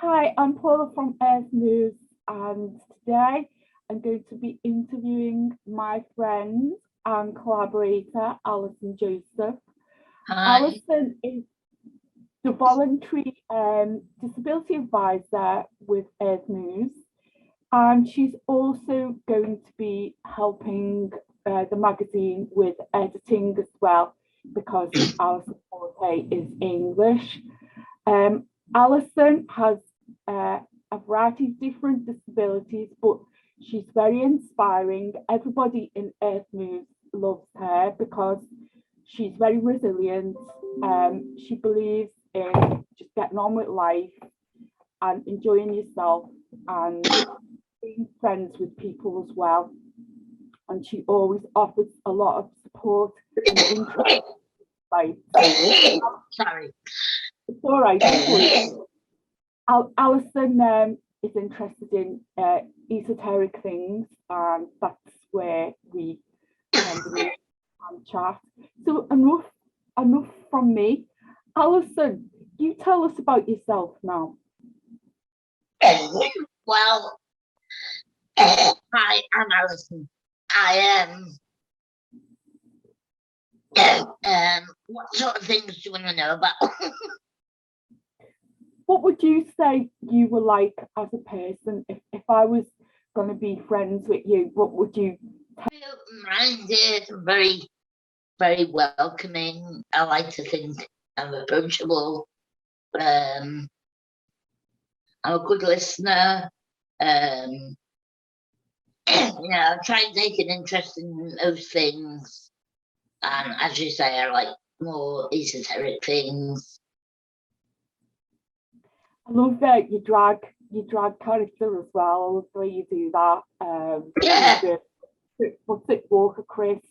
Hi, I'm Paula from Earth News, and today I'm going to be interviewing my friend and collaborator, Alison Joseph. Hi. Alison is the voluntary disability advisor with Earth News, and she's also going to be helping the magazine with editing as well, because Alison Forte is English. Alison has a variety of different disabilities, but she's very inspiring. Everybody in Earth News loves her because she's very resilient. She believes in just getting on with life and enjoying yourself and being friends with people as well. And she always offers a lot of support and interest. Right. Sorry. It's all right. Alison is interested in esoteric things, and that's where we can chat. So enough from me. Alison, you tell us about yourself now. Well, hi, I'm Alison. I what sort of things do you want to know about? What would you say you were like as a person? If I was going to be friends with you, what would you? Minded, very, very welcoming. I like to think I'm approachable. I'm a good listener. I try and take an interest in those things. And as you say, I like more esoteric things. I love that you drag character as well. I love the way you do that. Yeah. What's it, Walker Crisps?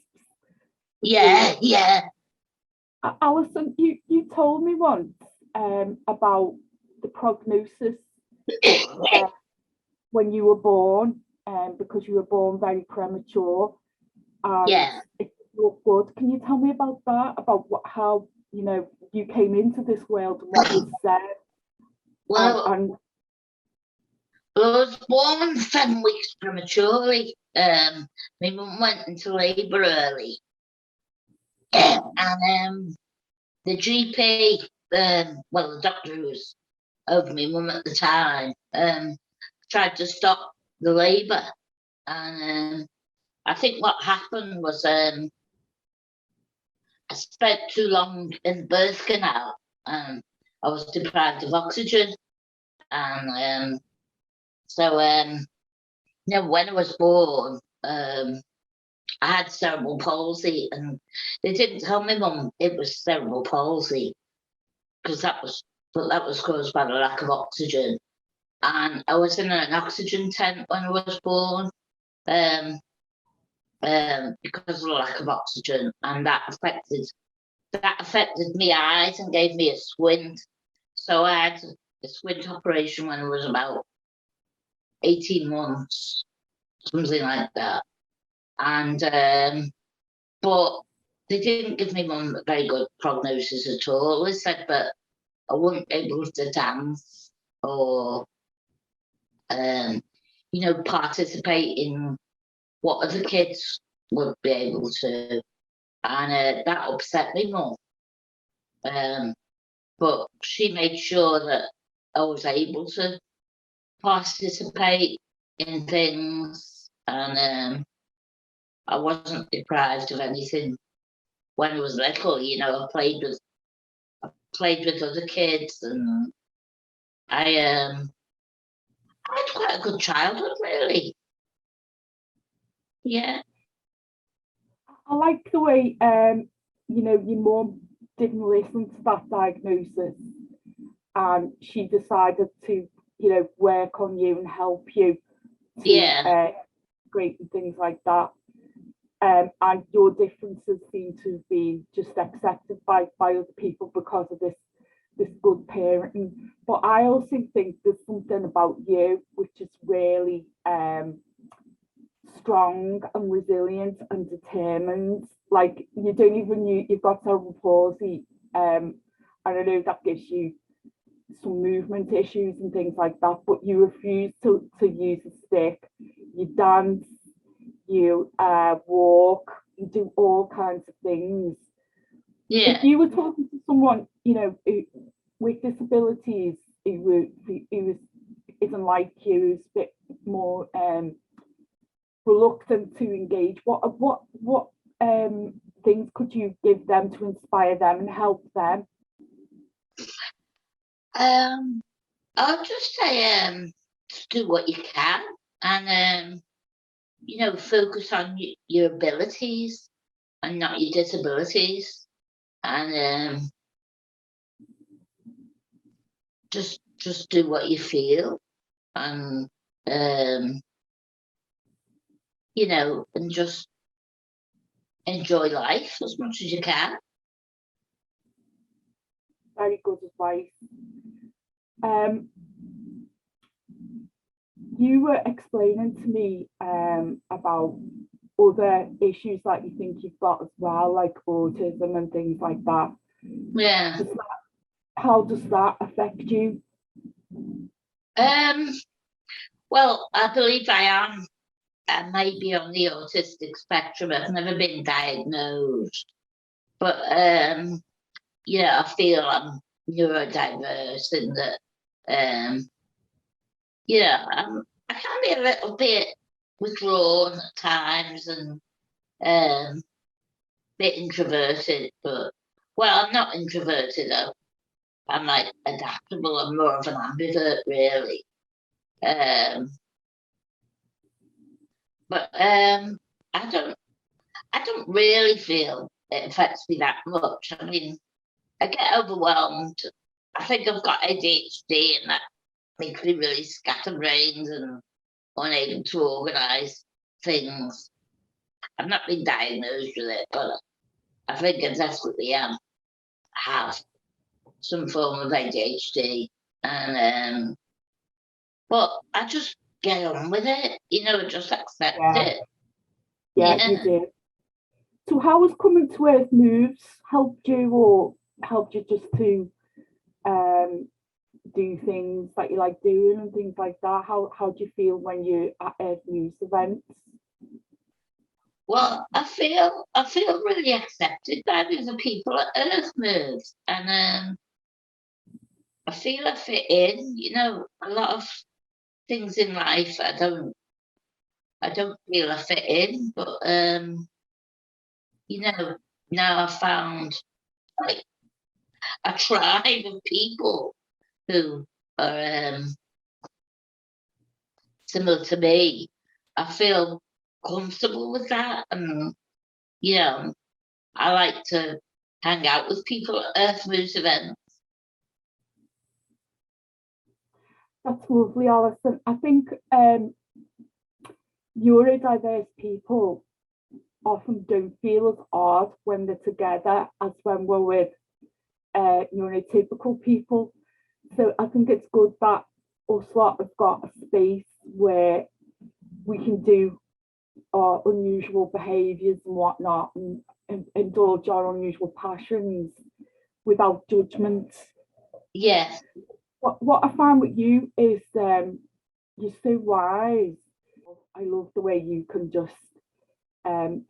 Yeah. Alison, you told me once about the prognosis when you were born, because you were born very premature. Yeah. It looked good. Can you tell me about that? About how you came into this world and what was said? Well, I was born 7 weeks prematurely. My mum went into labour early, and the GP, the doctor who was over my mum at the time, tried to stop the labour, and I think what happened was I spent too long in the birth canal, and I was deprived of oxygen, and so when I was born, I had cerebral palsy, and they didn't tell me mum it was cerebral palsy because that was caused by the lack of oxygen. And I was in an oxygen tent when I was born, because of the lack of oxygen, and that affected my eyes and gave me a squint. So I had a squint operation when I was about 18 months, something like that. And but they didn't give me mum a very good prognosis at all. They said that I wouldn't be able to dance or participate in what other kids would be able to, and that upset me more. But she made sure that I was able to participate in things, and I wasn't deprived of anything when I was little. I played with other kids, and I had quite a good childhood, really. Yeah. I like the way your mum didn't listen to that diagnosis, and she decided to work on you and help you to great and things like that. And your differences seem to have been just accepted by other people because of this good parenting. But I also think there's something about you which is really strong and resilient and determined. Like, you've got cerebral palsy, and I know that gives you some movement issues and things like that, but you refuse to use a stick. You dance, you walk, you do all kinds of things. Yeah. If you were talking to someone, you know, with disabilities, who isn't like you, who's a bit more reluctant to engage, what things could you give them to inspire them and help them? I'll just say just do what you can, and you know, focus on your abilities and not your disabilities, and just do what you feel, and you know, and just enjoy life as much as you can. Very good advice. You were explaining to me about other issues that you think you've got as well, like autism and things like that. Yeah. How does that affect you? Well, I believe I might be on the autistic spectrum. I've never been diagnosed, but yeah, I feel I'm neurodiverse in that. Yeah, I can be a little bit withdrawn at times and a bit introverted, but well, I'm not introverted though. I'm like adaptable. I'm more of an ambivert, really. But I don't really feel it affects me that much. I mean, I get overwhelmed. I think I've got ADHD, and that makes me really scatterbrained and unable to organise things. I've not been diagnosed with it, but I think I definitely have some form of ADHD, and but I just get on with it, you know, just accept it. Yeah, you do. So how has coming to Earth Moves helped you, or helped you just to do things that you like doing and things like that? How do you feel when you're at Earth Moves events? Well, I feel really accepted by the people at Earth Moves, and I feel I fit in. You know, a lot of things in life I don't feel I fit in, but you know, now I've found like a tribe of people who are similar to me. I feel comfortable with that, and you know, I like to hang out with people at Earth Moves events. That's lovely, Alison. I think neurodiverse people often don't feel as odd when they're together as when we're with neurotypical people. So I think it's good that us lot have got a space where we can do our unusual behaviours and whatnot, and indulge our unusual passions without judgment. Yes. What I find with you is you're so wise. I love the way you can just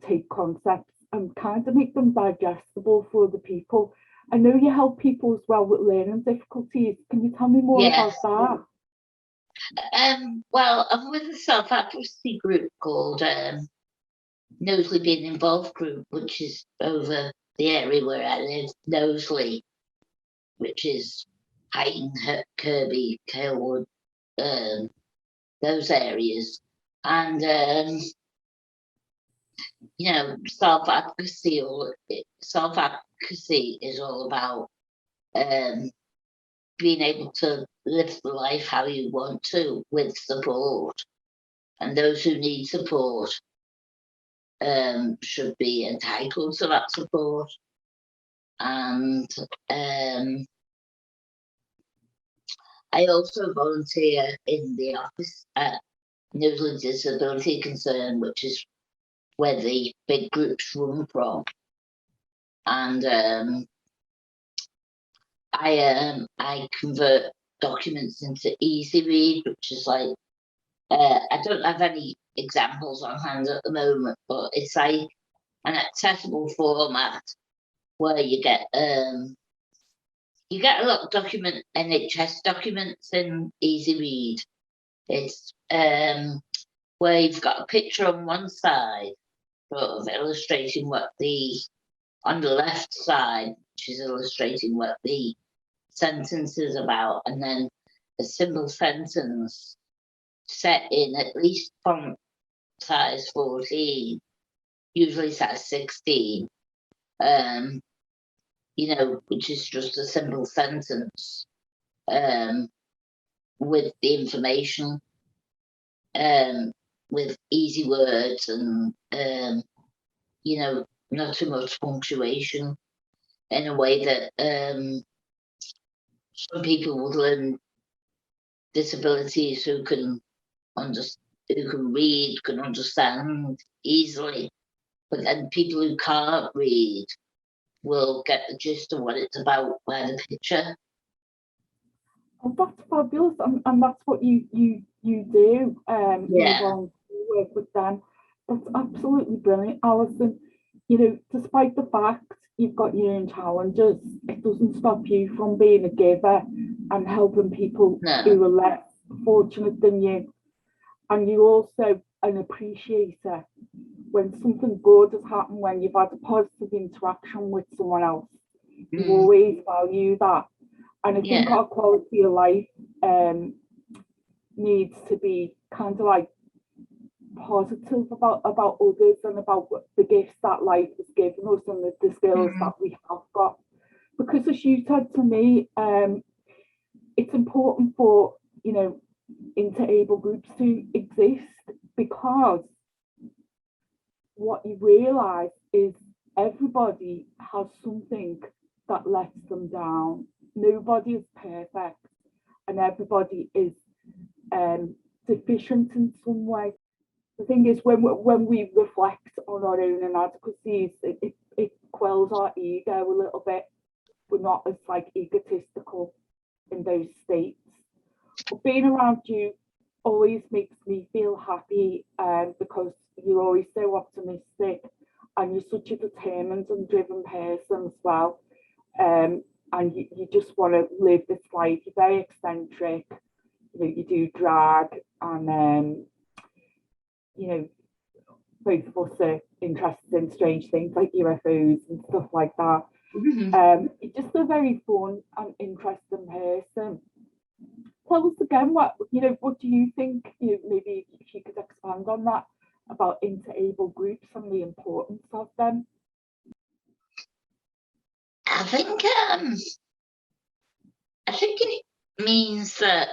take concepts and kind of make them digestible for other people. I know you help people as well with learning difficulties. Can you tell me more about that? Well, I'm with a self-advocacy group called Knowsley Being Involved Group, which is over the area where I live, Knowsley, which is Hayton, Kirby, Kalewood, those areas. And you know, self-advocacy is all about being able to live the life how you want to with support, and those who need support should be entitled to that support. And I also volunteer in the office at Knowsley Disability Concern, which is where the big groups run from. And I convert documents into easy read, which is like, I don't have any examples on hand at the moment, but it's like an accessible format where you get a lot of NHS documents in easy read. It's where you've got a picture on one side, sort of illustrating what on the left side, which is illustrating what the sentence is about, and then a simple sentence set in at least font size 14, usually size 16, which is just a simple sentence with the information, with easy words and, not too much punctuation, in a way that some people with learning disabilities who can read, can understand easily, but then people who can't read will get the gist of what it's about by the picture. Oh, that's fabulous, and that's what you do. Yeah. You work with them. That's absolutely brilliant, Alison. Despite the fact you've got your own challenges, it doesn't stop you from being a giver and helping people who are less fortunate than you. And you're also an appreciator when something good has happened, when you've had a positive interaction with someone else. You always value that. And I think our quality of life needs to be kind of like positive about others and about the gifts that life has given us and the skills that we have got. Because as you said to me, it's important for, interable groups to exist, because what you realise is everybody has something that lets them down. Nobody is perfect, and everybody is deficient in some way. The thing is, when we reflect on our own inadequacies, it quells our ego a little bit. We're not as egotistical in those states. But being around you always makes me feel happy, because you're always so optimistic, and you're such a determined and driven person as well. And you just want to live this life. You're very eccentric. You do drag, and both of us are interested in strange things like UFOs and stuff like that. You're just a very fun and interesting person. Tell us again, what do you think? Maybe if you could expand on that, about interable groups and the importance of them. I think it means that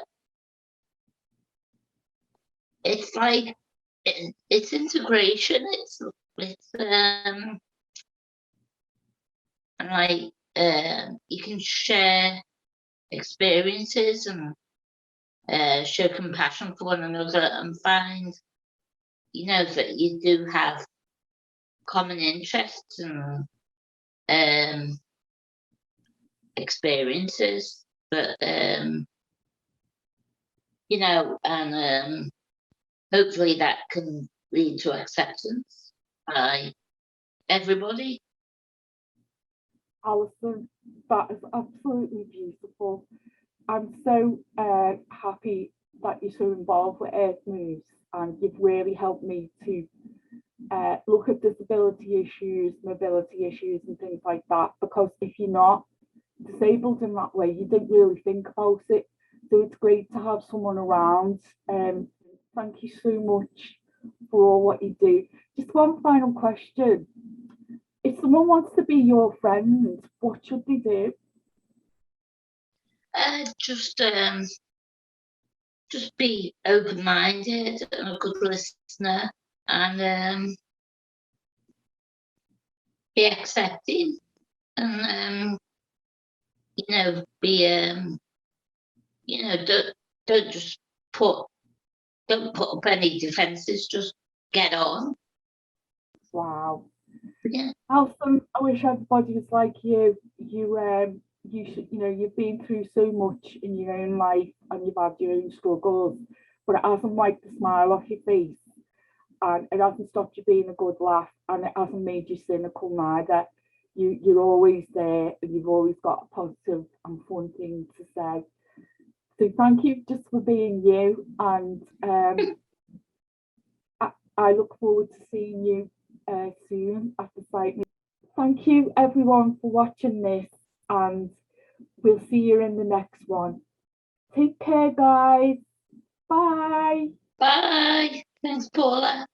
it's like it's integration. It's like you can share experiences and show compassion for one another, and find that you do have common interests and experiences, but and hopefully that can lead to acceptance by everybody. Alison, that is absolutely beautiful. I'm so happy that you're so involved with Earth Moves, and you've really helped me to look at disability issues, mobility issues and things like that, because if you're not disabled in that way, you don't really think about it. So it's great to have someone around. Thank you so much for all what you do. Just one final question. If someone wants to be your friend, what should they do? Just be open-minded and a good listener, and be accepting, and be don't just put up any defenses. Just get on. Wow. Yeah. Alison, I wish everybody was like you. You you should, you know, you've been through so much in your own life and you've had your own struggles, but it hasn't wiped the smile off your face, and it hasn't stopped you being a good laugh, and it hasn't made you cynical neither. You're always there, and you've always got a positive and fun thing to say. So thank you just for being you, and I look forward to seeing you soon at the site. Thank you everyone for watching this, and we'll see you in the next one. Take care, guys. Bye. Bye. Thanks, Paula.